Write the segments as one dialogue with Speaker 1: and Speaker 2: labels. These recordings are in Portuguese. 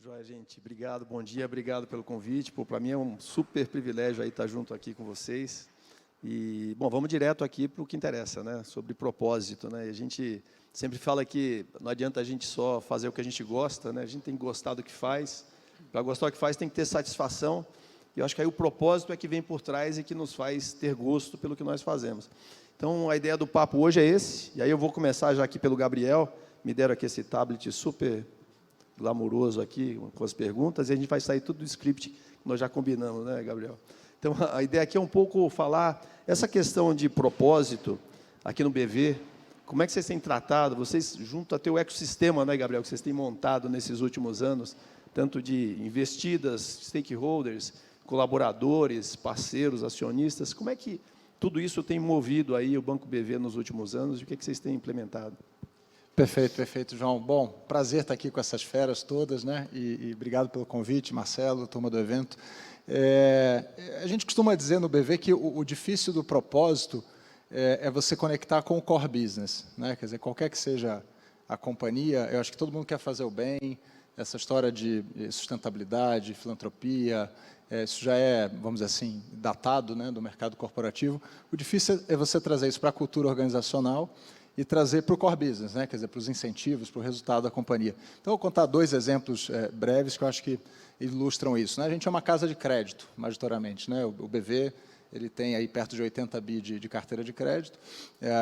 Speaker 1: Joia, gente. Obrigado, bom dia, obrigado pelo convite. Para mim é um super privilégio aí estar junto aqui com vocês. E, bom, vamos direto aqui para o que interessa, né? Sobre propósito, né? E a gente sempre fala que não adianta a gente só fazer o que a gente gosta, né? A gente tem que gostar do que faz. Para gostar do que faz, tem que ter satisfação. E eu acho que aí o propósito é que vem por trás e que nos faz ter gosto pelo que nós fazemos. Então, a ideia do papo hoje é esse. E aí eu vou começar já aqui pelo Gabriel. Me deram aqui esse tablet super glamouroso aqui, com as perguntas, e a gente vai sair tudo do script que nós já combinamos, né, Gabriel? Então, a ideia aqui é um pouco falar essa questão de propósito aqui no BV, como é que vocês têm tratado, vocês, junto a ter o ecossistema, né, Gabriel, que vocês têm montado nesses últimos anos, tanto de investidas, stakeholders, colaboradores, parceiros, acionistas, como é que tudo isso tem movido aí o Banco BV nos últimos anos e o que vocês têm implementado?
Speaker 2: Perfeito, perfeito, João. Bom, prazer estar aqui com essas feras todas, né? E obrigado pelo convite, Marcelo, turma do evento. A gente costuma dizer no BV que o difícil do propósito é você conectar com o core business, né? Quer dizer, qualquer que seja a companhia, eu acho que todo mundo quer fazer o bem, essa história de sustentabilidade, filantropia, isso já é, vamos dizer assim, datado, né, do mercado corporativo. O difícil é você trazer isso para a cultura organizacional e trazer para o core business, né? Quer dizer, para os incentivos, para o resultado da companhia. Então, eu vou contar dois exemplos breves que eu acho que ilustram isso, né? A gente é uma casa de crédito, majoritariamente, né? O BV ele tem aí perto de 80 bi de carteira de crédito,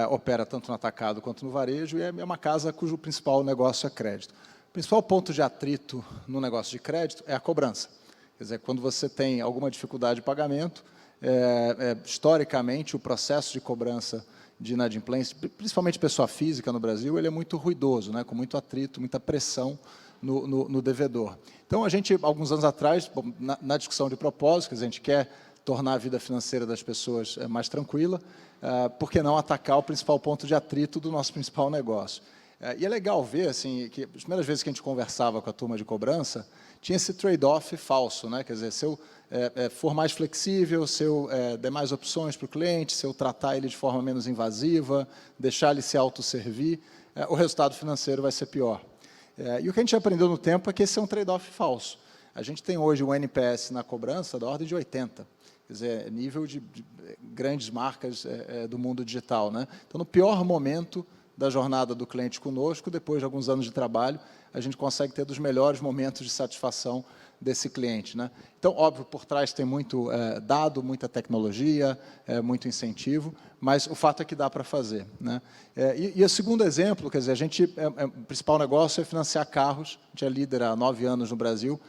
Speaker 2: opera tanto no atacado quanto no varejo, e é uma casa cujo principal negócio é crédito. O principal ponto de atrito no negócio de crédito é a cobrança. Quer dizer, quando você tem alguma dificuldade de pagamento, historicamente, o processo de cobrança de inadimplência, principalmente pessoa física no Brasil, ele é muito ruidoso, né, com muito atrito, muita pressão no devedor. Então, a gente, alguns anos atrás, na discussão de propósitos, a gente quer tornar a vida financeira das pessoas mais tranquila, por que não atacar o principal ponto de atrito do nosso principal negócio? E é legal ver, assim, que as primeiras vezes que a gente conversava com a turma de cobrança, tinha esse trade-off falso, né? Quer dizer, se eu for mais flexível, se eu der mais opções para o cliente, se eu tratar ele de forma menos invasiva, deixar ele se autosservir, o resultado financeiro vai ser pior. E o que a gente aprendeu no tempo é que esse é um trade-off falso. A gente tem hoje um NPS na cobrança da ordem de 80, quer dizer, nível de grandes marcas do mundo digital, né? Então, no pior momento da jornada do cliente conosco, depois de alguns anos de trabalho, a gente consegue ter dos melhores momentos de satisfação desse cliente, né? Então, óbvio, por trás tem muito dado, muita tecnologia, muito incentivo, mas o fato é que dá para fazer, né? E o segundo exemplo, quer dizer, o principal negócio é financiar carros, a gente é líder há 9 anos no Brasil,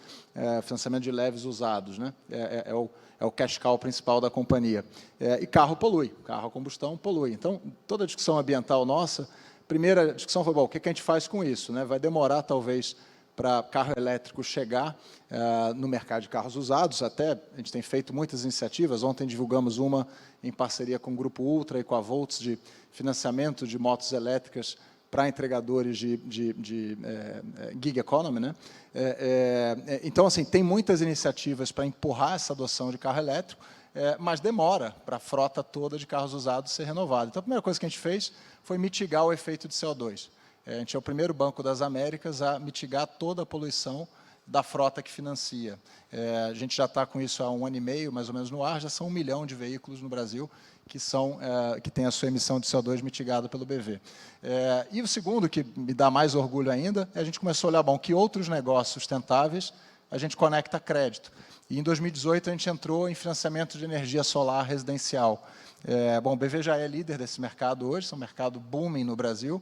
Speaker 2: financiamento de leves usados, né? É o cash cow principal da companhia. E carro polui, carro a combustão polui. Então, toda a discussão ambiental nossa, primeira discussão foi, bom, o que a gente faz com isso, né? Vai demorar, talvez, para carro elétrico chegar no mercado de carros usados. Até a gente tem feito muitas iniciativas. Ontem divulgamos uma em parceria com o Grupo Ultra e com a Volts de financiamento de motos elétricas para entregadores de gig economy, né? Então, assim, tem muitas iniciativas para empurrar essa adoção de carro elétrico, mas demora para a frota toda de carros usados ser renovada. Então, a primeira coisa que a gente fez foi mitigar o efeito de CO2. A gente é o primeiro Banco das Américas a mitigar toda a poluição da frota que financia. A gente já está com isso há 1 ano e meio, mais ou menos, no ar, já são 1 milhão de veículos no Brasil que têm a sua emissão de CO2 mitigada pelo BV. E o segundo, que me dá mais orgulho ainda, é a gente começou a olhar, bom, que outros negócios sustentáveis a gente conecta crédito. E em 2018 a gente entrou em financiamento de energia solar residencial. Bom, o BV já é líder desse mercado hoje, é um mercado booming no Brasil.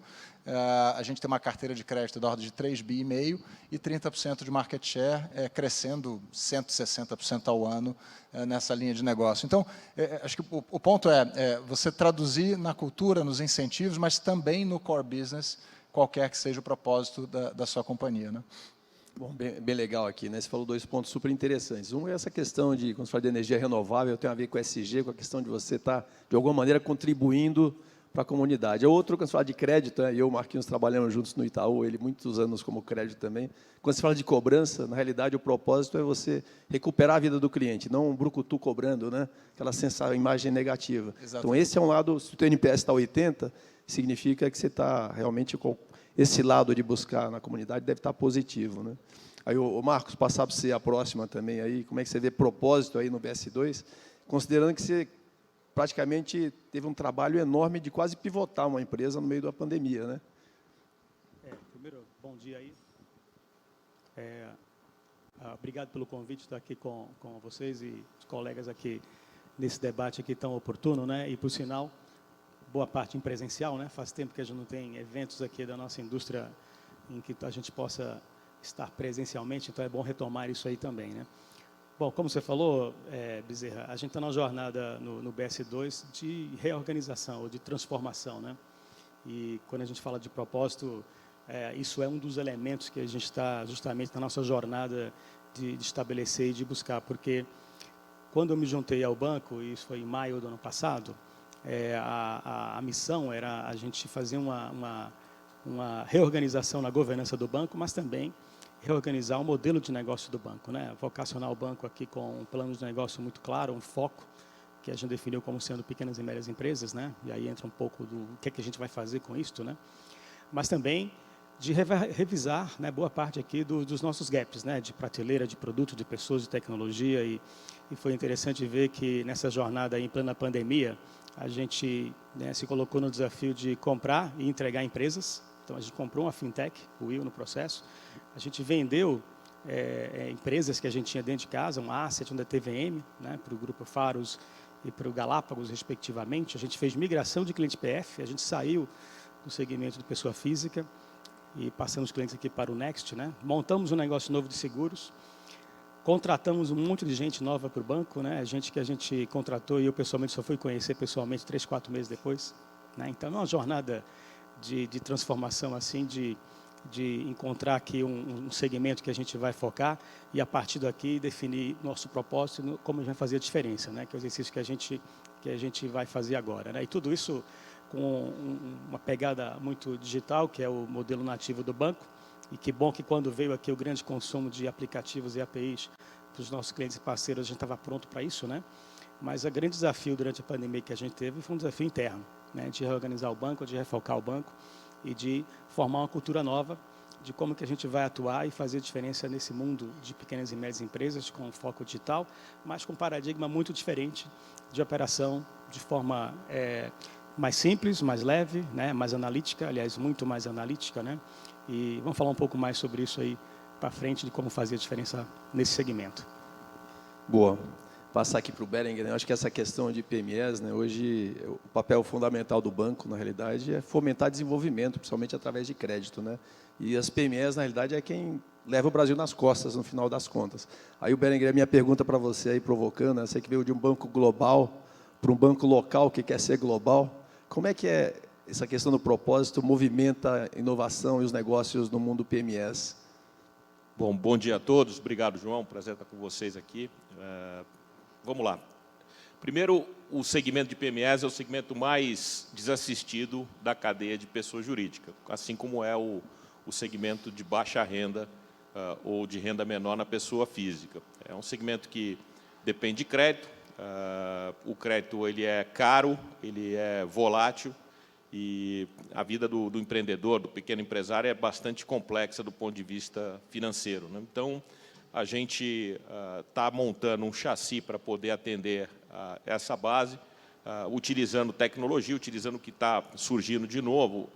Speaker 2: A gente tem uma carteira de crédito da ordem de 3,5 bi e 30% de market share, crescendo 160% ao ano nessa linha de negócio. Então, acho que o ponto é você traduzir na cultura, nos incentivos, mas também no core business, qualquer que seja o propósito da sua companhia, né?
Speaker 1: Bom, bem legal aqui, né? Você falou 2 pontos super interessantes. Um é essa questão de, quando você fala de energia renovável, tem a ver com o SG, com a questão de você estar, de alguma maneira, contribuindo para a comunidade. Outro, quando você fala de crédito, eu e o Marquinhos trabalhamos juntos no Itaú, ele muitos anos como crédito também. Quando você fala de cobrança, na realidade, o propósito é você recuperar a vida do cliente, não um brucutu cobrando, né? Aquela imagem negativa. Exatamente. Então, esse é um lado, se o teu NPS está 80, significa que você está realmente esse lado de buscar na comunidade deve estar positivo, né? Aí, o Marcos, passar para você a próxima também, aí, como é que você vê propósito aí no BS2, considerando que você praticamente teve um trabalho enorme de quase pivotar uma empresa no meio da pandemia, né?
Speaker 3: Primeiro, bom dia aí. Obrigado pelo convite de estar aqui com vocês e os colegas aqui nesse debate aqui tão oportuno, né? E, por sinal, boa parte em presencial, né? Faz tempo que a gente não tem eventos aqui da nossa indústria em que a gente possa estar presencialmente, então é bom retomar isso aí também, né? Bom, como você falou, Bezerra, a gente está na jornada no BS2 de reorganização ou de transformação, né? E quando a gente fala de propósito, isso é um dos elementos que a gente está justamente na nossa jornada de estabelecer e de buscar, porque quando eu me juntei ao banco, e isso foi em maio do ano passado, a missão era a gente fazer uma reorganização na governança do banco, mas também reorganizar o modelo de negócio do banco, né? Vocacionar o banco aqui com um plano de negócio muito claro, um foco, que a gente definiu como sendo pequenas e médias empresas, né? E aí entra um pouco do que é que a gente vai fazer com isso, né? Mas também de revisar, né, boa parte aqui dos nossos gaps, né? De prateleira, de produto, de pessoas, de tecnologia. E foi interessante ver que nessa jornada aí, em plena pandemia, a gente, né, se colocou no desafio de comprar e entregar empresas. Então, a gente comprou uma fintech, o Will, no processo. A gente vendeu empresas que a gente tinha dentro de casa, um asset, um da TVM, né, para o Grupo Faros e para o Galápagos, respectivamente. A gente fez migração de cliente PF, a gente saiu do segmento de pessoa física e passamos os clientes aqui para o Next, né? Montamos um negócio novo de seguros, contratamos um monte de gente nova para o banco, né? Gente que a gente contratou e eu pessoalmente só fui conhecer pessoalmente 3, 4 meses depois, né? Então, é uma jornada de transformação, assim, de encontrar aqui um segmento que a gente vai focar e, a partir daqui, definir nosso propósito, como a gente vai fazer a diferença, né? Que é o exercício que a gente vai fazer agora, né? E tudo isso com uma pegada muito digital, que é o modelo nativo do banco. E que bom que, quando veio aqui o grande consumo de aplicativos e APIs para os nossos clientes e parceiros, a gente estava pronto para isso, né? Mas o grande desafio durante a pandemia que a gente teve foi um desafio interno, né? De reorganizar o banco, de refocar o banco e de formar uma cultura nova de como que a gente vai atuar e fazer diferença nesse mundo de pequenas e médias empresas com foco digital, mas com um paradigma muito diferente de operação, de forma mais simples, mais leve, né? Mais analítica, aliás, muito mais analítica, né? E vamos falar um pouco mais sobre isso aí para frente, de como fazer a diferença nesse segmento.
Speaker 1: Boa. Passar aqui para o Berenguer, né? Eu acho que essa questão de PMEs, né? Hoje, o papel fundamental do banco, na realidade, é fomentar desenvolvimento, principalmente através de crédito, né? E as PMEs, na realidade, é quem leva o Brasil nas costas, no final das contas. Aí, o Berenguer, a minha pergunta para você, aí, provocando, né? Você que veio de um banco global para um banco local que quer ser global, como é que essa questão do propósito movimenta a inovação e os negócios no mundo PMEs?
Speaker 4: Bom dia a todos. Obrigado, João. Prazer estar com vocês aqui. Vamos lá. Primeiro, o segmento de PMEs é o segmento mais desassistido da cadeia de pessoa jurídica, assim como é o segmento de baixa renda ou de renda menor na pessoa física. É um segmento que depende de crédito. O crédito ele é caro, ele é volátil e a vida do empreendedor, do pequeno empresário, é bastante complexa do ponto de vista financeiro, né? Então, a gente está montando um chassi para poder atender essa base, utilizando tecnologia, utilizando o que está surgindo de novo,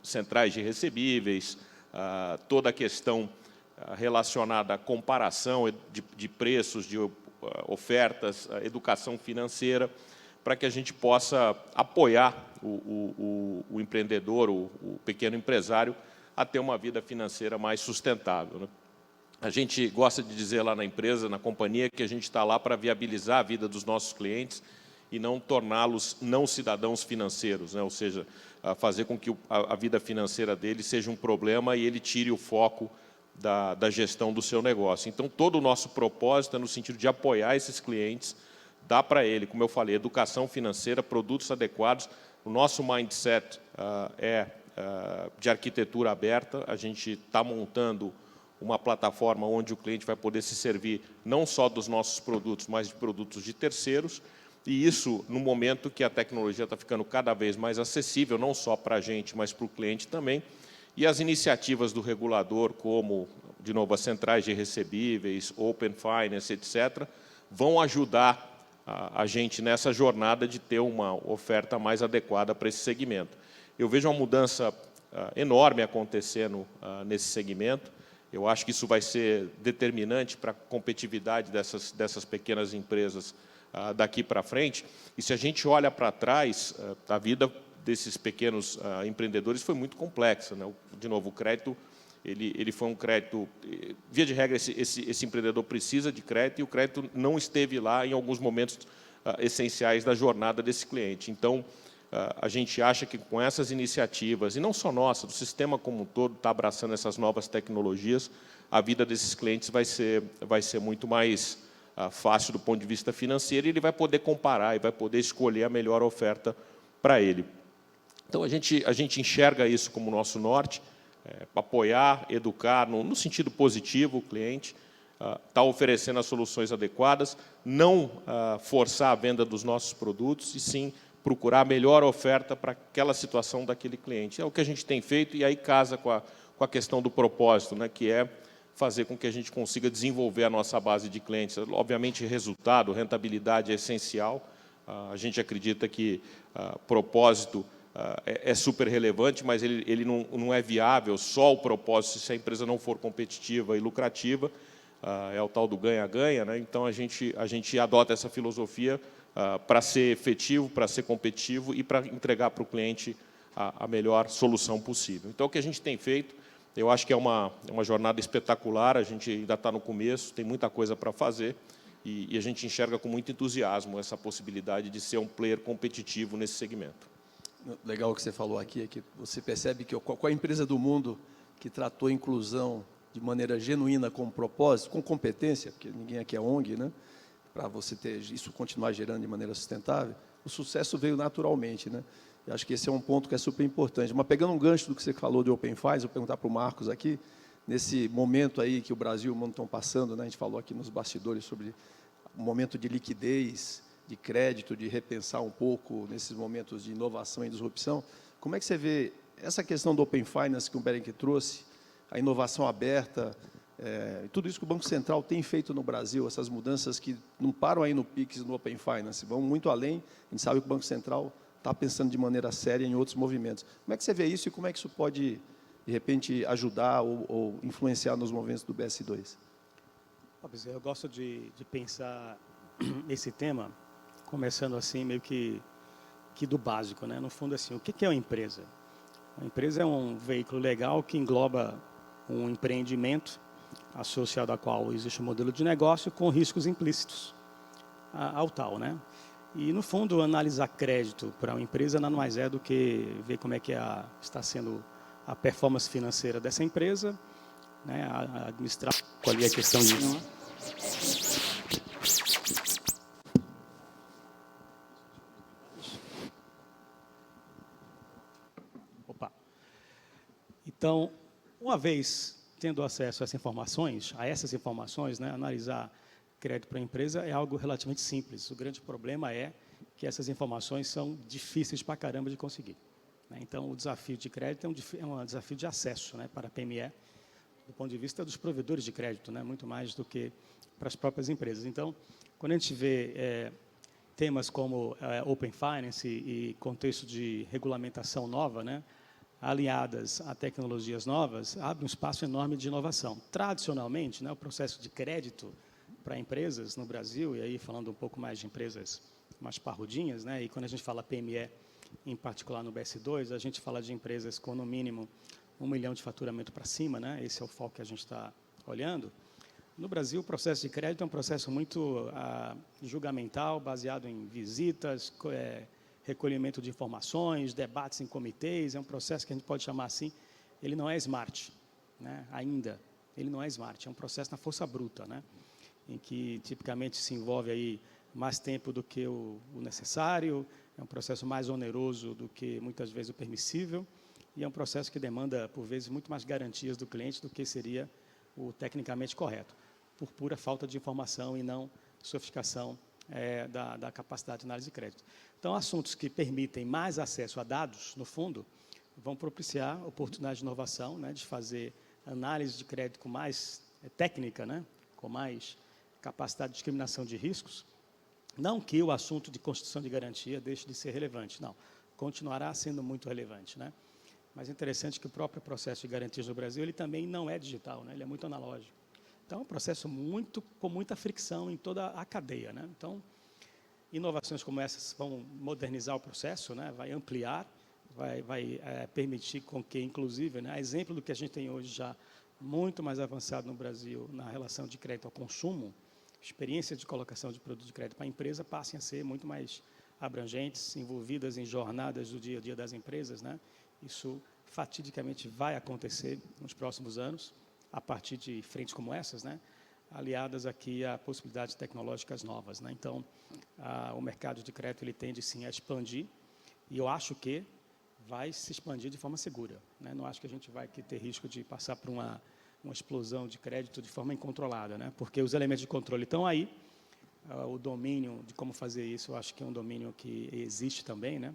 Speaker 4: centrais de recebíveis, toda a questão relacionada à comparação de preços, de ofertas, educação financeira, para que a gente possa apoiar o empreendedor, o pequeno empresário, a ter uma vida financeira mais sustentável, né? A gente gosta de dizer lá na empresa, na companhia, que a gente está lá para viabilizar a vida dos nossos clientes e não torná-los não cidadãos financeiros, né? Ou seja, fazer com que a vida financeira dele seja um problema e ele tire o foco da gestão do seu negócio. Então, todo o nosso propósito é no sentido de apoiar esses clientes, dar para ele, como eu falei, educação financeira, produtos adequados. O nosso mindset de arquitetura aberta. A gente está montando uma plataforma onde o cliente vai poder se servir não só dos nossos produtos, mas de produtos de terceiros. E isso, no momento que a tecnologia está ficando cada vez mais acessível, não só para a gente, mas para o cliente também. E as iniciativas do regulador, como, de novo, as centrais de recebíveis, Open Finance, etc., vão ajudar a gente nessa jornada de ter uma oferta mais adequada para esse segmento. Eu vejo uma mudança enorme acontecendo nesse segmento. Eu acho que isso vai ser determinante para a competitividade dessas pequenas empresas daqui para frente. E se a gente olha para trás, a vida desses pequenos empreendedores foi muito complexa, né? De novo, o crédito, ele foi um crédito... Via de regra, esse empreendedor precisa de crédito, e o crédito não esteve lá em alguns momentos essenciais da jornada desse cliente. Então, a gente acha que com essas iniciativas, e não só nossa, do sistema como um todo, está abraçando essas novas tecnologias, a vida desses clientes vai ser muito mais fácil do ponto de vista financeiro, e ele vai poder comparar e vai poder escolher a melhor oferta para ele. Então, a gente enxerga isso como nosso norte, apoiar, educar, no sentido positivo, o cliente, está oferecendo as soluções adequadas, não forçar a venda dos nossos produtos, e sim procurar a melhor oferta para aquela situação daquele cliente. É o que a gente tem feito, e aí casa com a questão do propósito, né, que é fazer com que a gente consiga desenvolver a nossa base de clientes. Obviamente, resultado, rentabilidade é essencial. A gente acredita que propósito é super relevante, mas ele não é viável só o propósito se a empresa não for competitiva e lucrativa. É o tal do ganha-ganha, né? Então, a gente adota essa filosofia para ser efetivo, para ser competitivo e para entregar para o cliente a melhor solução possível. Então, o que a gente tem feito, eu acho que é uma jornada espetacular, a gente ainda está no começo, tem muita coisa para fazer, e a gente enxerga com muito entusiasmo essa possibilidade de ser um player competitivo nesse segmento.
Speaker 1: Legal o que você falou aqui, é que você percebe que qual é a empresa do mundo que tratou a inclusão de maneira genuína, com propósito, com competência, porque ninguém aqui é ONG, né? Para você ter isso continuar gerando de maneira sustentável, o sucesso veio naturalmente, né? Eu acho que esse é um ponto que é super importante. Mas pegando um gancho do que você falou de Open Finance, vou perguntar para o Marcos aqui, nesse momento aí que o Brasil e o mundo estão passando, né? A gente falou aqui nos bastidores sobre o momento de liquidez, de crédito, de repensar um pouco nesses momentos de inovação e disrupção. Como é que você vê essa questão do Open Finance que o Berenque trouxe, a inovação aberta, tudo isso que o Banco Central tem feito no Brasil, essas mudanças que não param aí no PIX e no Open Finance, vão muito além. A gente sabe que o Banco Central está pensando de maneira séria em outros movimentos. Como é que você vê isso e como é que isso pode, de repente, ajudar ou influenciar nos movimentos do BS2?
Speaker 3: Eu gosto de pensar esse tema começando assim, meio que do básico, né? No fundo, assim, o que é uma empresa? Uma empresa é um veículo legal que engloba um empreendimento associado ao qual existe um modelo de negócio com riscos implícitos ao tal, né? E, no fundo, analisar crédito para uma empresa nada mais é do que ver como é que está sendo a performance financeira dessa empresa, né? Administrar qual é a questão de... Então, uma vez tendo acesso a essas informações, né, analisar crédito para a empresa é algo relativamente simples. O grande problema é que essas informações são difíceis para caramba de conseguir, né? Então, o desafio de crédito é um desafio de acesso, né, para a PME, do ponto de vista dos provedores de crédito, né, muito mais do que para as próprias empresas. Então, quando a gente vê temas como Open Finance e contexto de regulamentação nova, né, alinhadas a tecnologias novas, abre um espaço enorme de inovação. Tradicionalmente, né, o processo de crédito para empresas no Brasil, e aí falando um pouco mais de empresas mais parrudinhas, né, e quando a gente fala PME, em particular no BS2, a gente fala de empresas com, no mínimo, 1 milhão de faturamento para cima, né, esse é o foco que a gente está olhando. No Brasil, o processo de crédito é um processo muito julgamental, baseado em visitas, recolhimento de informações, debates em comitês, é um processo que a gente pode chamar assim, ele não é smart, né? Ainda, ele não é smart, é um processo na força bruta, né? Em que tipicamente se envolve aí mais tempo do que o necessário, é um processo mais oneroso do que muitas vezes o permissível, e é um processo que demanda, por vezes, muito mais garantias do cliente do que seria o tecnicamente correto, por pura falta de informação e não sofisticação da capacidade de análise de crédito. Então, assuntos que permitem mais acesso a dados, no fundo, vão propiciar oportunidades de inovação, né, de fazer análise de crédito com mais técnica, né, com mais capacidade de discriminação de riscos. Não que o assunto de constituição de garantia deixe de ser relevante, não. Continuará sendo muito relevante, né? Mas é interessante que o próprio processo de garantias no Brasil, ele também não é digital, né? Ele é muito analógico. Então, é um processo com muita fricção em toda a cadeia, né? Então, inovações como essas vão modernizar o processo, né? Vai ampliar, vai permitir com que, inclusive, né, a exemplo do que a gente tem hoje já muito mais avançado no Brasil na relação de crédito ao consumo, experiências de colocação de produto de crédito para a empresa passem a ser muito mais abrangentes, envolvidas em jornadas do dia a dia das empresas, né? Isso fatidicamente vai acontecer nos próximos anos, a partir de frentes como essas, né? Aliadas aqui a possibilidades tecnológicas novas, né? Então, o mercado de crédito ele tende sim a expandir, e eu acho que vai se expandir de forma segura, né? Não acho que a gente vai ter risco de passar por uma explosão de crédito de forma incontrolada, né? Porque os elementos de controle estão aí, o domínio de como fazer isso, eu acho que é um domínio que existe também, né?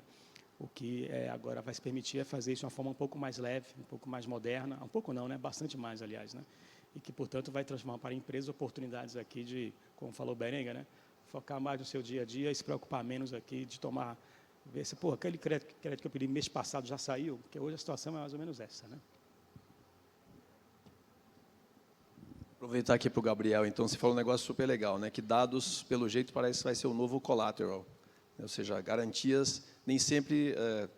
Speaker 3: O que agora vai se permitir é fazer isso de uma forma um pouco mais leve, um pouco mais moderna, um pouco não, né? Bastante mais, aliás, né? E que, portanto, vai transformar para a empresa oportunidades aqui de, como falou o Berenga, né? Focar mais no seu dia a dia e se preocupar menos aqui de tomar, ver se, pô, aquele crédito que eu pedi mês passado já saiu, porque hoje a situação é mais ou menos essa, né?
Speaker 1: Aproveitar aqui para o Gabriel, então, você falou um negócio super legal, né? Que dados, pelo jeito, parece que vai ser o novo collateral. Ou seja, garantias, nem sempre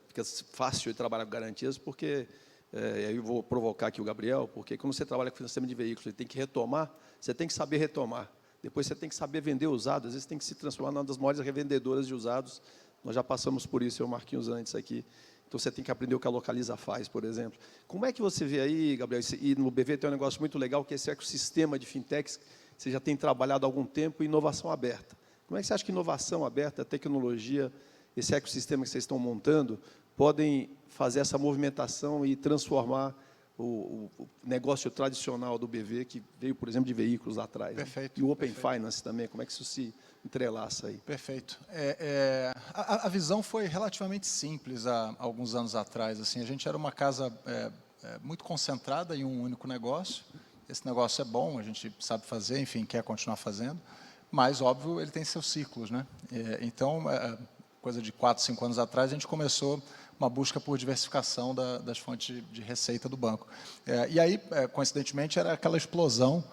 Speaker 1: fica fácil de trabalhar com garantias, porque, aí eu vou provocar aqui o Gabriel, porque quando você trabalha com financiamento de veículos, ele tem que retomar, você tem que saber retomar. Depois você tem que saber vender usado, às vezes tem que se transformar numa das maiores revendedoras de usados. Nós já passamos por isso, eu Marquinhos antes aqui. Então, você tem que aprender o que a Localiza faz, por exemplo. Como é que você vê aí, Gabriel, e no BV tem um negócio muito legal, que é esse ecossistema de fintechs, que você já tem trabalhado há algum tempo, inovação aberta. Como é que você acha que inovação aberta, tecnologia, esse ecossistema que vocês estão montando, podem fazer essa movimentação e transformar o negócio tradicional do BV, que veio, por exemplo, de veículos lá atrás?
Speaker 2: Perfeito.
Speaker 1: Né? E o Open Finance também, como é que isso se entrelaça aí?
Speaker 2: Perfeito. A visão foi relativamente simples há alguns anos atrás. Assim, a gente era uma casa muito concentrada em um único negócio. Esse negócio é bom, a gente sabe fazer, enfim, quer continuar fazendo, mas, óbvio, ele tem seus ciclos, né? Então, coisa de 4, 5 anos atrás, a gente começou uma busca por diversificação das fontes de receita do banco. E aí, coincidentemente, era aquela explosão,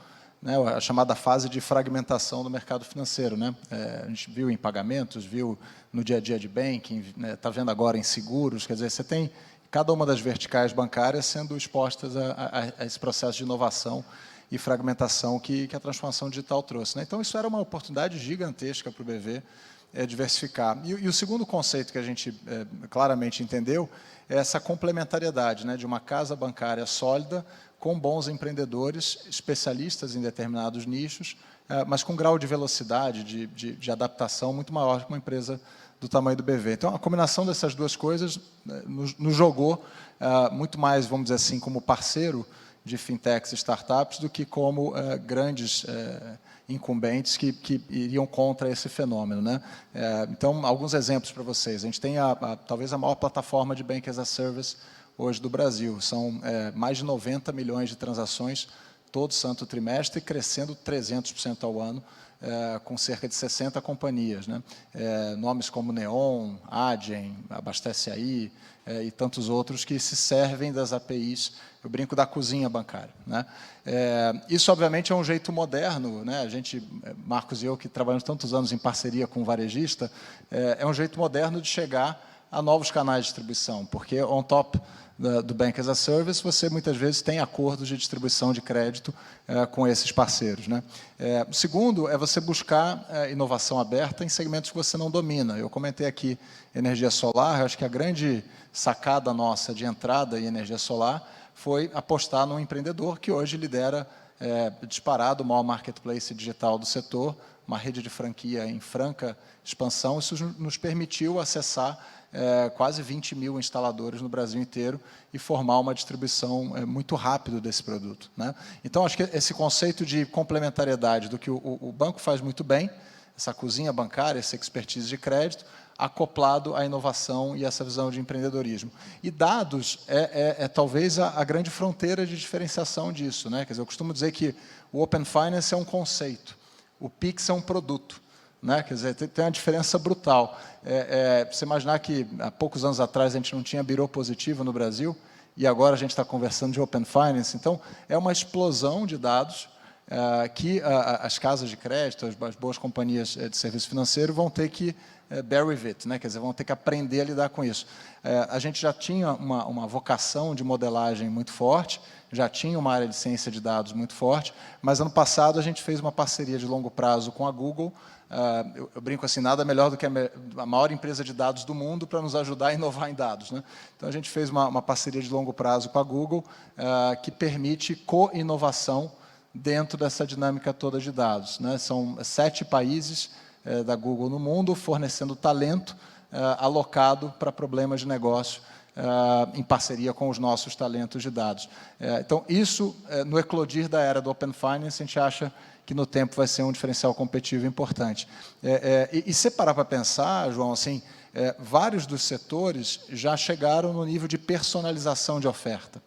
Speaker 2: né, a chamada fase de fragmentação do mercado financeiro, né? A gente viu em pagamentos, viu no dia a dia de banking, está vendo agora em seguros, quer dizer, você tem cada uma das verticais bancárias sendo expostas a esse processo de inovação e fragmentação que a transformação digital trouxe, né? Então, isso era uma oportunidade gigantesca para o BV diversificar. E o segundo conceito que a gente claramente entendeu é essa complementariedade, né, de uma casa bancária sólida, com bons empreendedores, especialistas em determinados nichos, mas com grau de velocidade, de adaptação muito maior que uma empresa do tamanho do BV. Então, a combinação dessas duas coisas nos jogou muito mais, vamos dizer assim, como parceiro de fintechs e startups do que como grandes incumbentes que iriam contra esse fenômeno, né? Então, alguns exemplos para vocês. A gente tem talvez a maior plataforma de Bank as a Service hoje do Brasil. São mais de 90 milhões de transações todo santo trimestre, crescendo 300% ao ano, com cerca de 60 companhias, né? Nomes como Neon, Adyen, Abastece Aí, e tantos outros que se servem das APIs, eu brinco da cozinha bancária, né? Isso, obviamente, é um jeito moderno, né? A gente, Marcos e eu, que trabalhamos tantos anos em parceria com o varejista, é um jeito moderno de chegar a novos canais de distribuição, porque on top do Bank as a Service, você muitas vezes tem acordos de distribuição de crédito com esses parceiros, né? O segundo é você buscar inovação aberta em segmentos que você não domina. Eu comentei aqui energia solar, eu acho que a grande sacada nossa de entrada em energia solar foi apostar num empreendedor que hoje lidera disparado o maior marketplace digital do setor, uma rede de franquia em franca expansão. Isso nos permitiu acessar quase 20 mil instaladores no Brasil inteiro e formar uma distribuição muito rápida desse produto, né? Então, acho que esse conceito de complementariedade do que o banco faz muito bem, essa cozinha bancária, essa expertise de crédito, acoplado à inovação e essa visão de empreendedorismo. E dados talvez a grande fronteira de diferenciação disso, né? Quer dizer, eu costumo dizer que o Open Finance é um conceito, o Pix é um produto, né? Quer dizer, tem uma diferença brutal. Você imaginar que há poucos anos atrás a gente não tinha birô positivo no Brasil e agora a gente está conversando de Open Finance, então é uma explosão de dados que as casas de crédito, as boas companhias de serviço financeiro vão ter que bear with it, né? Quer dizer, vão ter que aprender a lidar com isso. A gente já tinha uma vocação de modelagem muito forte, já tinha uma área de ciência de dados muito forte, mas ano passado a gente fez uma parceria de longo prazo com a Google. Eu brinco assim, nada melhor do que a maior empresa de dados do mundo para nos ajudar a inovar em dados, né? Então, a gente fez uma parceria de longo prazo com a Google que permite co-inovação dentro dessa dinâmica toda de dados, né? São 7 países da Google no mundo fornecendo talento alocado para problemas de negócio em parceria com os nossos talentos de dados. Então, isso, no eclodir da era do Open Finance, a gente acha que no tempo vai ser um diferencial competitivo importante. E se parar para pensar, João, assim, vários dos setores já chegaram no nível de personalização de oferta.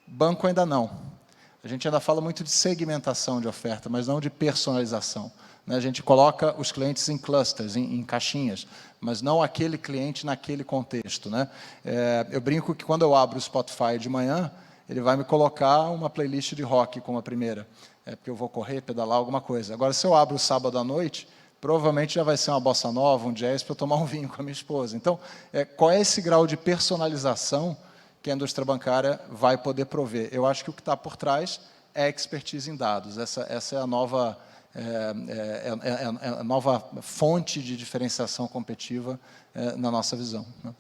Speaker 2: Banco ainda não. A gente ainda fala muito de segmentação de oferta, mas não de personalização, né? A gente coloca os clientes em clusters, em caixinhas, mas não aquele cliente naquele contexto, né? Eu brinco que quando eu abro o Spotify de manhã, ele vai me colocar uma playlist de rock como a primeira, porque eu vou correr, pedalar, alguma coisa. Agora, se eu abro o sábado à noite, provavelmente já vai ser uma bossa nova, um jazz, para eu tomar um vinho com a minha esposa. Então, qual é esse grau de personalização que a indústria bancária vai poder prover? Eu acho que o que está por trás é expertise em dados. Essa é a nova, a nova fonte de diferenciação competitiva na nossa visão, né?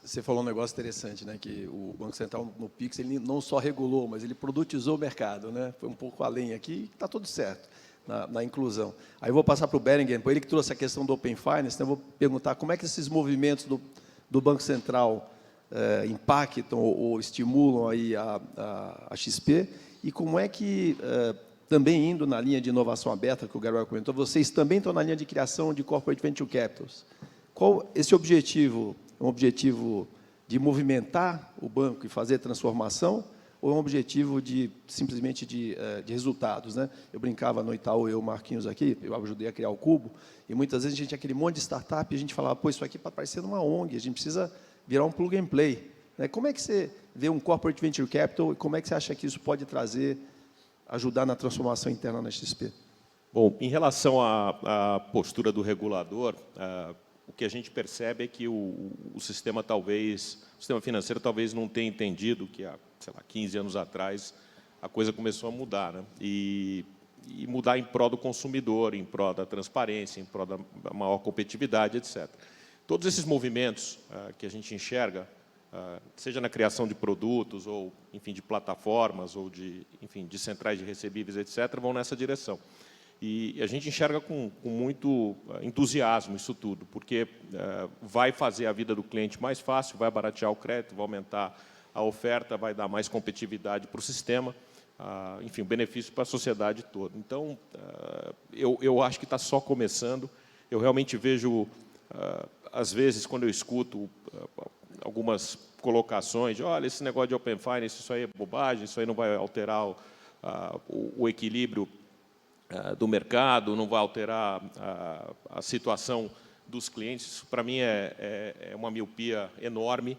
Speaker 1: Você falou um negócio interessante, né? Que o Banco Central no Pix ele não só regulou, mas ele produtizou o mercado, né? Foi um pouco além aqui, está tudo certo na inclusão. Aí eu vou passar para o Berenguer, ele que trouxe a questão do Open Finance, então eu vou perguntar como é que esses movimentos do Banco Central impactam ou estimulam aí a XP, e como é que, também indo na linha de inovação aberta, que o Gabriel comentou, vocês também estão na linha de criação de Corporate Venture Capitals. Qual esse objetivo? É um objetivo de movimentar o banco e fazer transformação, ou é um objetivo simplesmente de resultados, né? Eu brincava no Itaú, eu, Marquinhos aqui, eu ajudei a criar o Cubo, e muitas vezes a gente tinha aquele monte de startup e a gente falava, pô, isso aqui está parecendo uma ONG, a gente precisa virar um plug and play, né? Como é que você vê um Corporate Venture Capital e como é que você acha que isso pode ajudar na transformação interna na XP?
Speaker 4: Bom, em relação à postura do regulador, o que a gente percebe é que o sistema financeiro talvez não tenha entendido que há, sei lá, 15 anos atrás a coisa começou a mudar, né? E mudar em prol do consumidor, em prol da transparência, em prol da maior competitividade, etc. Todos esses movimentos que a gente enxerga, seja na criação de produtos ou, enfim, de plataformas ou de centrais de recebíveis, etc., vão nessa direção. E a gente enxerga com muito entusiasmo isso tudo, porque vai fazer a vida do cliente mais fácil, vai baratear o crédito, vai aumentar a oferta, vai dar mais competitividade para o sistema, enfim, benefício para a sociedade toda. Então, eu acho que está só começando. Eu realmente vejo, às vezes, quando eu escuto algumas colocações de, olha, esse negócio de Open Finance, isso aí é bobagem, isso aí não vai alterar o equilíbrio do mercado, não vai alterar a situação dos clientes. Isso, para mim, é uma miopia enorme.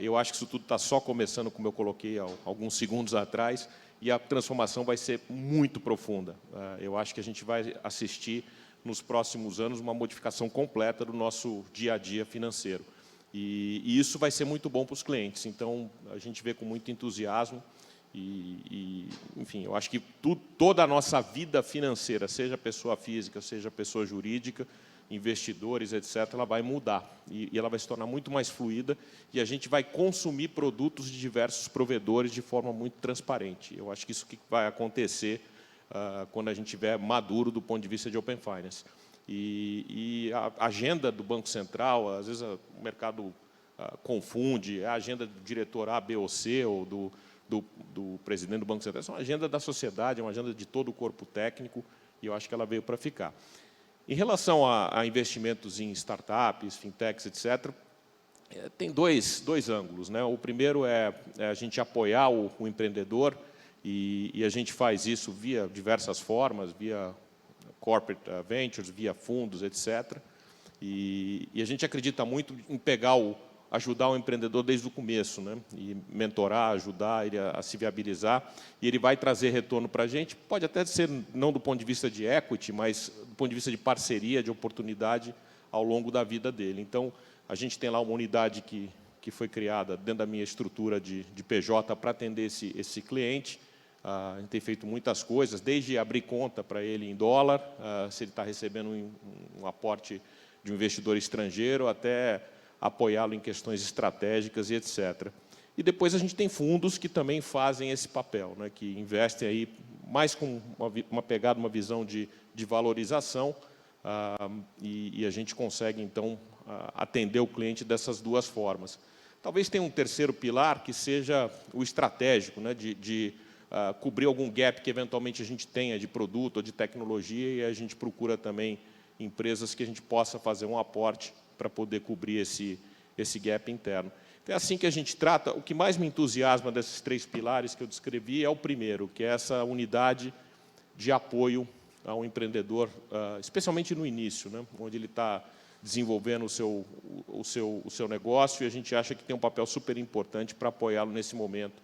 Speaker 4: Eu acho que isso tudo está só começando, como eu coloquei alguns segundos atrás, e a transformação vai ser muito profunda. Eu acho que a gente vai assistir, nos próximos anos, uma modificação completa do nosso dia a dia financeiro. E isso vai ser muito bom para os clientes. Então, a gente vê com muito entusiasmo. Enfim, eu acho que toda a nossa vida financeira, seja pessoa física, seja pessoa jurídica, investidores, etc., ela vai mudar. E ela vai se tornar muito mais fluida e a gente vai consumir produtos de diversos provedores de forma muito transparente. Eu acho que isso que vai acontecer quando a gente estiver maduro do ponto de vista de Open Finance. E a agenda do Banco Central, às vezes o mercado confunde, a agenda do diretor A, B ou C, ou do presidente do Banco Central. Essa é uma agenda da sociedade, é uma agenda de todo o corpo técnico, e eu acho que ela veio para ficar. Em relação a investimentos em startups, fintechs, etc., tem dois ângulos, né? O primeiro é a gente apoiar o empreendedor, e a gente faz isso via diversas formas, via corporate ventures, via fundos, etc. E a gente acredita muito em ajudar o empreendedor desde o começo, né? E mentorar, ajudar ele a se viabilizar, e ele vai trazer retorno para a gente. Pode até ser não do ponto de vista de equity, mas do ponto de vista de parceria, de oportunidade ao longo da vida dele. Então, a gente tem lá uma unidade que foi criada dentro da minha estrutura de PJ para atender esse cliente. A gente tem feito muitas coisas, desde abrir conta para ele em dólar, se ele está recebendo um aporte de um investidor estrangeiro, até apoiá-lo em questões estratégicas e etc. E depois a gente tem fundos que também fazem esse papel, né, que investem aí mais com uma pegada, uma visão de valorização, e a gente consegue, então, atender o cliente dessas duas formas. Talvez tenha um terceiro pilar, que seja o estratégico, né, de cobrir algum gap que, eventualmente, a gente tenha de produto ou de tecnologia, e a gente procura também empresas que a gente possa fazer um aporte para poder cobrir esse gap interno. Então, é assim que a gente trata. O que mais me entusiasma desses 3 pilares que eu descrevi é o primeiro, que é essa unidade de apoio ao empreendedor, especialmente no início, né, onde ele está desenvolvendo o seu negócio, e a gente acha que tem um papel super importante para apoiá-lo nesse momento.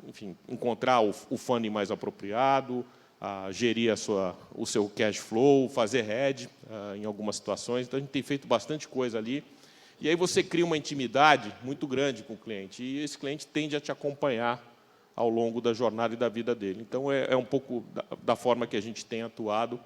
Speaker 4: Enfim, encontrar o funding mais apropriado, gerir o seu cash flow, fazer hedge em algumas situações. Então, a gente tem feito bastante coisa ali. E aí você cria uma intimidade muito grande com o cliente, e esse cliente tende a te acompanhar ao longo da jornada e da vida dele. Então, é um pouco da forma que a gente tem atuado,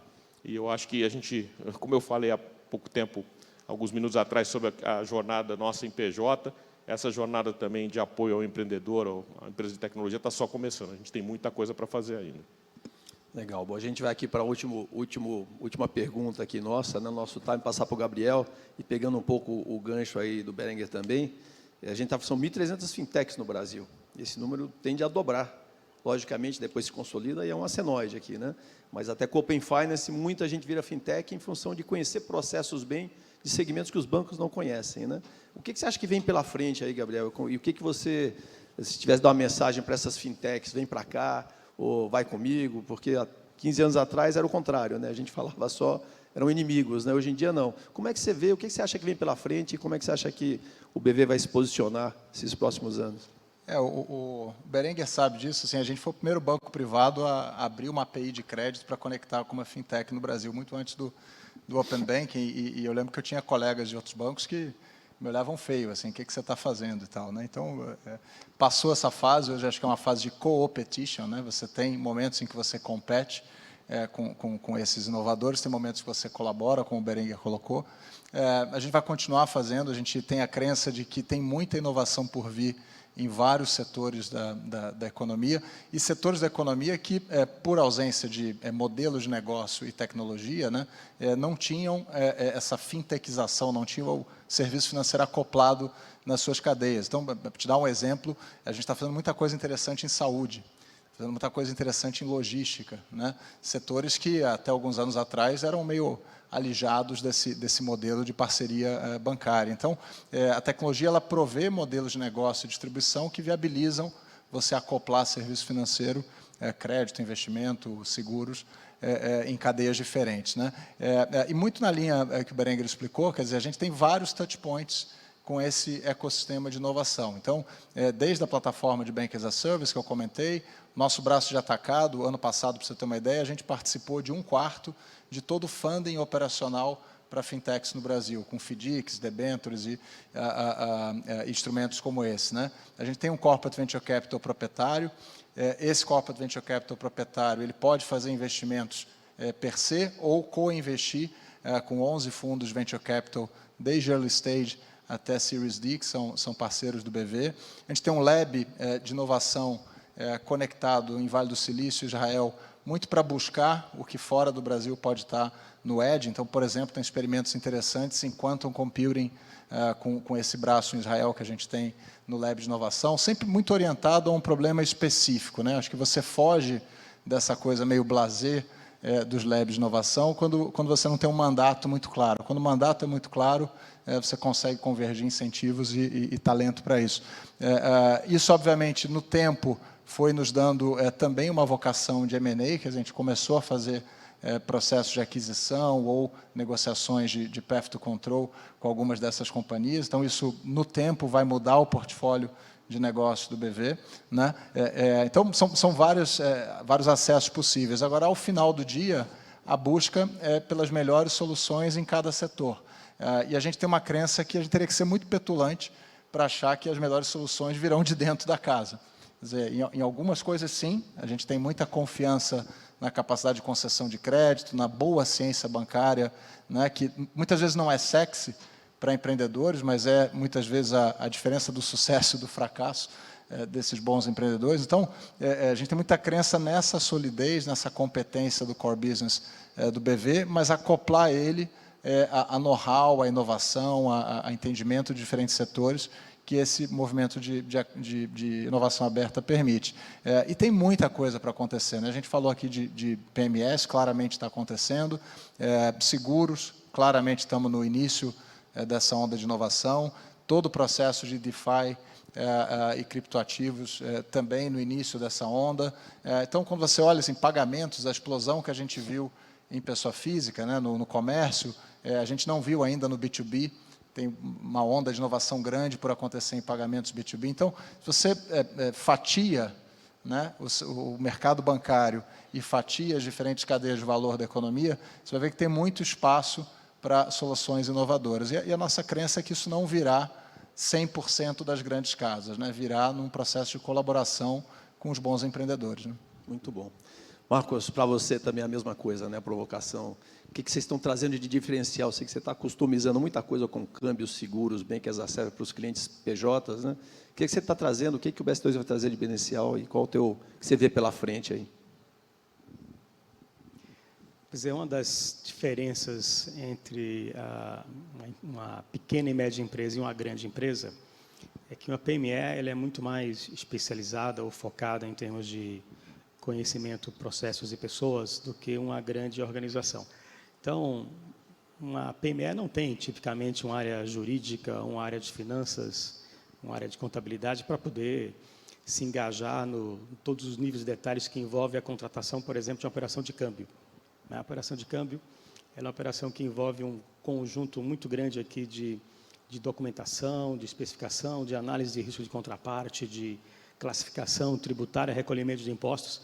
Speaker 4: e eu acho que a gente, como eu falei há pouco tempo, alguns minutos atrás, sobre a jornada nossa em PJ, essa jornada também de apoio ao empreendedor, ou à empresa de tecnologia, está só começando. A gente tem muita coisa para fazer ainda.
Speaker 1: Legal. Bom, a gente vai aqui para a última pergunta aqui nossa, né? Nosso time, passar para o Gabriel, e pegando um pouco o gancho aí do Berenguer também. A gente são 1.300 fintechs no Brasil. Esse número tende a dobrar. Logicamente, depois se consolida, e é um senoide aqui, né? Mas até com o Open Finance, muita gente vira fintech em função de conhecer processos bem de segmentos que os bancos não conhecem, né? O que você acha que vem pela frente aí, Gabriel? E o que você, se tivesse dar uma mensagem para essas fintechs, vem para cá, ou vai comigo? Porque há 15 anos atrás era o contrário, né? A gente falava só, eram inimigos, né? Hoje em dia, não. Como é que você vê, o que você acha que vem pela frente, e como é que você acha que o BV vai se posicionar esses próximos anos?
Speaker 2: O Berenguer sabe disso. Assim, a gente foi o primeiro banco privado a abrir uma API de crédito para conectar com uma fintech no Brasil, muito antes do Open Banking, e eu lembro que eu tinha colegas de outros bancos que me olhavam feio, assim, o que você está fazendo e tal, né? Então, passou essa fase. Hoje acho que é uma fase de co-opetition, né? Você tem momentos em que você compete com esses inovadores, tem momentos que você colabora, como o Berenguer colocou. A gente vai continuar fazendo. A gente tem a crença de que tem muita inovação por vir em vários setores da economia, e setores da economia que, por ausência de modelos de negócio e tecnologia, né, não tinham essa fintechização, não tinham o serviço financeiro acoplado nas suas cadeias. Então, para te dar um exemplo, a gente está fazendo muita coisa interessante em saúde, fazendo muita coisa interessante em logística, né? Setores que, até alguns anos atrás, eram meio alijados desse modelo de parceria bancária. Então, a tecnologia ela provê modelos de negócio e distribuição que viabilizam você acoplar serviço financeiro, crédito, investimento, seguros, em cadeias diferentes, né? E muito na linha que o Berenguer explicou, quer dizer, a gente tem vários touch points com esse ecossistema de inovação. Então, desde a plataforma de Bank as a Service, que eu comentei, nosso braço de atacado, ano passado, para você ter uma ideia, a gente participou de 1/4 de todo o funding operacional para fintechs no Brasil, com FDICs, debentures e instrumentos como esse, né? A gente tem um Corporate Venture Capital proprietário. Esse Corporate Venture Capital proprietário ele pode fazer investimentos per se ou co-investir com 11 fundos de Venture Capital, desde Early Stage até Series D, que são parceiros do BV. A gente tem um lab de inovação conectado em Vale do Silício, Israel, muito para buscar o que fora do Brasil pode estar no Edge. Então, por exemplo, tem experimentos interessantes em Quantum Computing com esse braço em Israel que a gente tem no Lab de Inovação, sempre muito orientado a um problema específico, né? Acho que você foge dessa coisa meio blasé dos labs de inovação quando você não tem um mandato muito claro. Quando o mandato é muito claro, você consegue convergir incentivos e talento para isso. Isso, obviamente, no tempo, foi nos dando também uma vocação de M&A, que a gente começou a fazer processos de aquisição ou negociações de path to control com algumas dessas companhias. Então, isso, no tempo, vai mudar o portfólio de negócio do BV. Né? Então, são vários acessos possíveis. Agora, ao final do dia, a busca é pelas melhores soluções em cada setor. E a gente tem uma crença que a gente teria que ser muito petulante para achar que as melhores soluções virão de dentro da casa. Quer dizer, em algumas coisas, sim, a gente tem muita confiança na capacidade de concessão de crédito, na boa ciência bancária, né, que muitas vezes não é sexy para empreendedores, mas é, muitas vezes, a diferença do sucesso e do fracasso desses bons empreendedores. Então, a gente tem muita crença nessa solidez, nessa competência do core business do BV, mas acoplar ele a know-how, a inovação, a entendimento de diferentes setores que esse movimento de inovação aberta permite. E tem muita coisa para acontecer. Né? A gente falou aqui de PMS, claramente está acontecendo. Seguros, claramente estamos no início dessa onda de inovação. Todo o processo de DeFi e criptoativos também no início dessa onda. Então, quando você olha assim, pagamentos, a explosão que a gente viu em pessoa física, né, no comércio, a gente não viu ainda no B2B, tem uma onda de inovação grande por acontecer em pagamentos B2B. Então, se você fatia, né, o mercado bancário e fatia as diferentes cadeias de valor da economia, você vai ver que tem muito espaço para soluções inovadoras. E a nossa crença é que isso não virá 100% das grandes casas, né, virá num processo de colaboração com os bons empreendedores. Né?
Speaker 1: Muito bom. Marcos, para você também é a mesma coisa, né? A provocação. O que vocês estão trazendo de diferencial? Eu sei que você está customizando muita coisa com câmbios seguros, bem que as servem para os clientes PJs, né? O que você está trazendo? O que o BS2 vai trazer de diferencial e qual o teu que você vê pela frente aí?
Speaker 3: Pois é, uma das diferenças entre uma pequena e média empresa e uma grande empresa é que uma PME ela é muito mais especializada ou focada em termos de conhecimento, processos e pessoas do que uma grande organização. Então, uma PME não tem tipicamente uma área jurídica, uma área de finanças, uma área de contabilidade para poder se engajar em todos os níveis de detalhes que envolvem a contratação, por exemplo, de uma operação de câmbio. A operação de câmbio é uma operação que envolve um conjunto muito grande aqui de documentação, de especificação, de análise de risco de contraparte, de classificação tributária, recolhimento de impostos.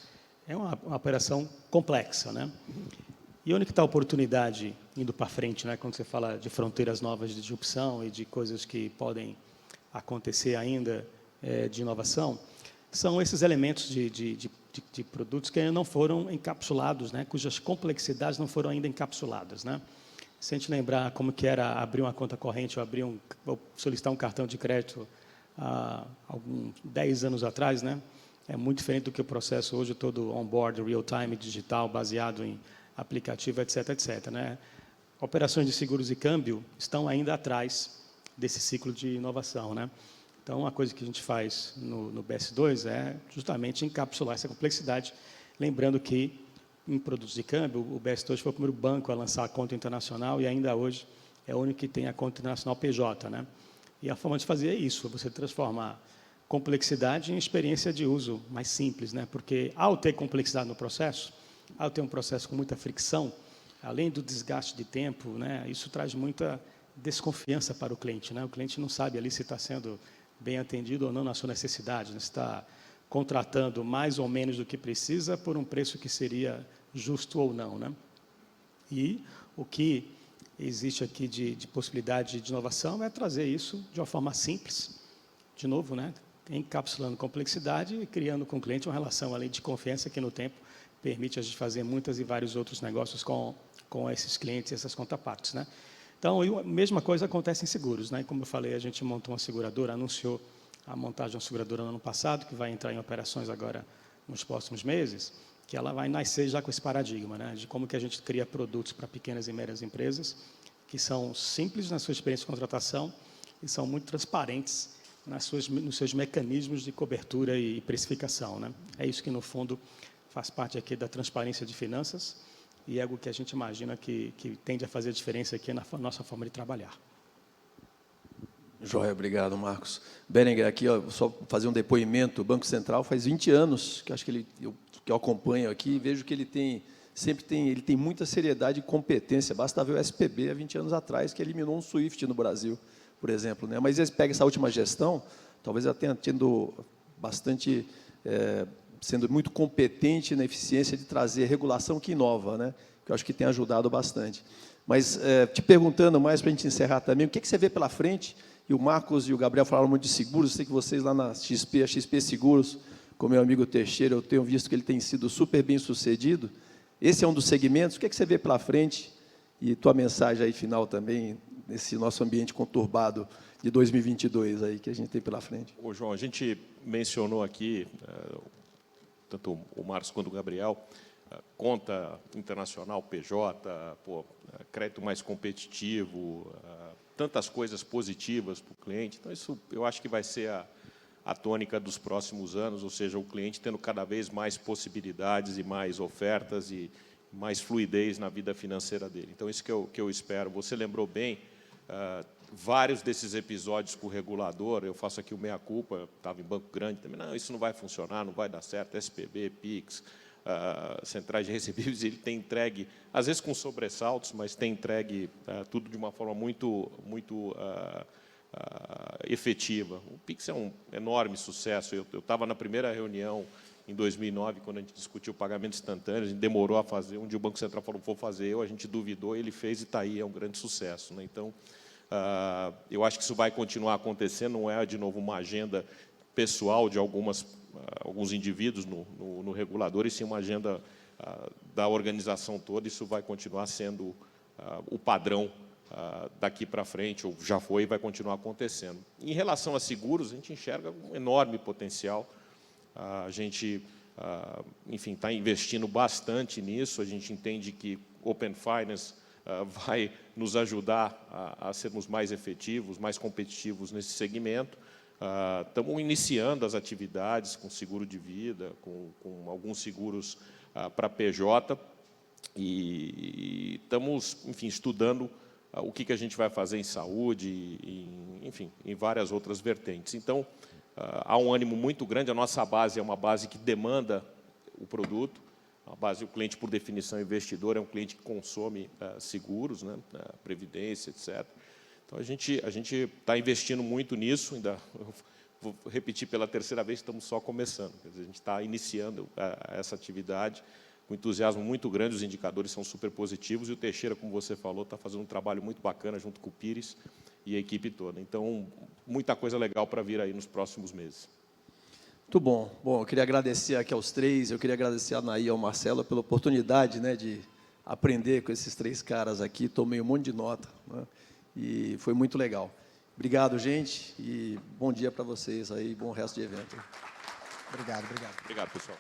Speaker 3: É uma operação complexa, né? E onde que está a oportunidade indo para frente, né? Quando você fala de fronteiras novas de disrupção e de coisas que podem acontecer ainda de inovação, são esses elementos de produtos que ainda não foram encapsulados, né? Cujas complexidades não foram ainda encapsuladas, né? Se a gente lembrar como que era abrir uma conta corrente ou solicitar um cartão de crédito há 10 anos atrás, né? É muito diferente do que o processo hoje todo on-board, real-time, digital, baseado em aplicativo, etc, etc. Né? Operações de seguros e câmbio estão ainda atrás desse ciclo de inovação. Né? Então, uma coisa que a gente faz no BS2 é justamente encapsular essa complexidade, lembrando que em produtos de câmbio, o BS2 foi o primeiro banco a lançar a conta internacional e ainda hoje é o único que tem a conta internacional PJ. Né? E a forma de fazer é isso, você transformar complexidade em experiência de uso mais simples, né? Porque ao ter complexidade no processo, ao ter um processo com muita fricção, além do desgaste de tempo, né? Isso traz muita desconfiança para o cliente, né? O cliente não sabe ali se está sendo bem atendido ou não na sua necessidade, né? Se está contratando mais ou menos do que precisa por um preço que seria justo ou não, né? E o que existe aqui de possibilidade de inovação é trazer isso de uma forma simples, de novo, né? Encapsulando complexidade e criando com o cliente uma relação além de confiança que no tempo permite a gente fazer muitas e vários outros negócios com esses clientes e essas contrapartes, né? Então, a mesma coisa acontece em seguros, né? Como eu falei, a gente montou uma seguradora, anunciou a montagem de uma seguradora no ano passado, que vai entrar em operações agora nos próximos meses, que ela vai nascer já com esse paradigma, né? De como que a gente cria produtos para pequenas e médias empresas, que são simples na sua experiência de contratação e são muito transparentes nos seus mecanismos de cobertura e precificação, né? É isso que, no fundo, faz parte aqui da transparência de finanças e é algo que a gente imagina que tende a fazer a diferença aqui na nossa forma de trabalhar.
Speaker 1: Joia, obrigado, Marcos. Berenguer, aqui, ó, só fazer um depoimento. O Banco Central faz 20 anos que acho que eu acompanho aqui e vejo que ele tem muita seriedade e competência. Basta ver o SPB há 20 anos atrás, que eliminou um SWIFT no Brasil, por exemplo, né? Mas eles pegam essa última gestão, talvez ela tenha tido bastante, sendo muito competente na eficiência de trazer regulação que inova, né? Que eu acho que tem ajudado bastante. Mas, te perguntando mais, para a gente encerrar também, o que você vê pela frente? E o Marcos e o Gabriel falaram muito de seguros, eu sei que vocês lá na XP, a XP Seguros, com meu amigo Teixeira, eu tenho visto que ele tem sido super bem sucedido. Esse é um dos segmentos. O que você vê pela frente? E tua mensagem aí final também, nesse nosso ambiente conturbado de 2022 aí, que a gente tem pela frente.
Speaker 4: Ô, João, a gente mencionou aqui, tanto o Marcos quanto o Gabriel, conta internacional, PJ, crédito mais competitivo, tantas coisas positivas para o cliente. Então, isso eu acho que vai ser a tônica dos próximos anos, ou seja, o cliente tendo cada vez mais possibilidades e mais ofertas e mais fluidez na vida financeira dele. Então, isso que eu espero. Você lembrou bem, vários desses episódios com o regulador, eu faço aqui o meia-culpa, estava em banco grande também, não, isso não vai funcionar, não vai dar certo, SPB, PIX, centrais de recebíveis, ele tem entregue, às vezes com sobressaltos, mas tem entregue tudo de uma forma muito efetiva. O PIX é um enorme sucesso. Eu estava na primeira reunião em 2009, quando a gente discutiu o pagamento instantâneo, a gente demorou a fazer, um dia o Banco Central falou, vou fazer eu, a gente duvidou, ele fez e está aí, é um grande sucesso, né? Então, eu acho que isso vai continuar acontecendo, não é, de novo, uma agenda pessoal de alguns indivíduos no regulador, e sim uma agenda da organização toda. Isso vai continuar sendo o padrão daqui para frente, ou já foi e vai continuar acontecendo. Em relação a seguros, a gente enxerga um enorme potencial. A gente, enfim, está investindo bastante nisso. A gente entende que Open Finance vai nos ajudar a sermos mais efetivos, mais competitivos nesse segmento. Estamos iniciando as atividades com seguro de vida, com alguns seguros para PJ, e estamos, enfim, estudando o que a gente vai fazer em saúde, enfim, em várias outras vertentes. Então, há um ânimo muito grande. A nossa base é uma base que demanda o produto. A base, o cliente, por definição, investidor, é um cliente que consome seguros, né, previdência, etc. Então, a gente está investindo muito nisso, ainda vou repetir pela terceira vez, estamos só começando. Quer dizer, a gente está iniciando essa atividade com entusiasmo muito grande, os indicadores são super positivos, e o Teixeira, como você falou, está fazendo um trabalho muito bacana junto com o Pires e a equipe toda. Então, muita coisa legal para vir aí nos próximos meses.
Speaker 1: Muito bom. Bom, eu queria agradecer aqui aos três, eu queria agradecer a Anaí e ao Marcelo pela oportunidade, né, de aprender com esses três caras aqui, tomei um monte de nota, né, e foi muito legal. Obrigado, gente, e bom dia para vocês aí, bom resto de evento.
Speaker 2: Obrigado, obrigado.
Speaker 4: Obrigado, pessoal.